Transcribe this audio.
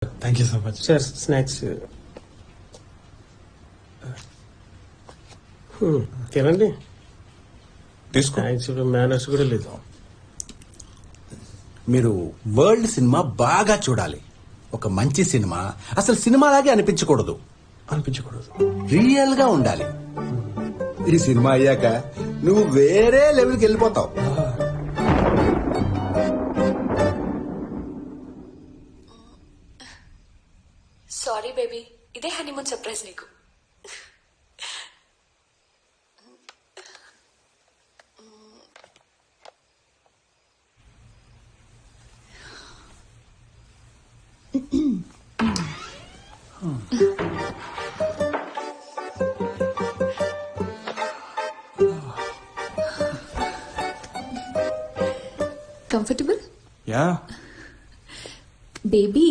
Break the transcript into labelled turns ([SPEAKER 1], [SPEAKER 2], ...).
[SPEAKER 1] Thank you so much.
[SPEAKER 2] Sir snacks తినండి.
[SPEAKER 1] తీసుకో.
[SPEAKER 2] Snacks manners కూడా లేదు.
[SPEAKER 3] మీరు వరల్డ్ సినిమా బాగా చూడాలి. ఒక మంచి సినిమా అసలు సినిమాలాగే అనిపించకూడదు, రియల్ గా ఉండాలి. ఈ సినిమా అయ్యాక నువ్వు వేరే లెవెల్కి వెళ్ళిపోతావు.
[SPEAKER 4] సారీ బేబీ, ఇదే హనీమూన్ సర్ప్రైజ్ నీకు. కంఫర్టబుల్?
[SPEAKER 1] యా.
[SPEAKER 4] బేబీ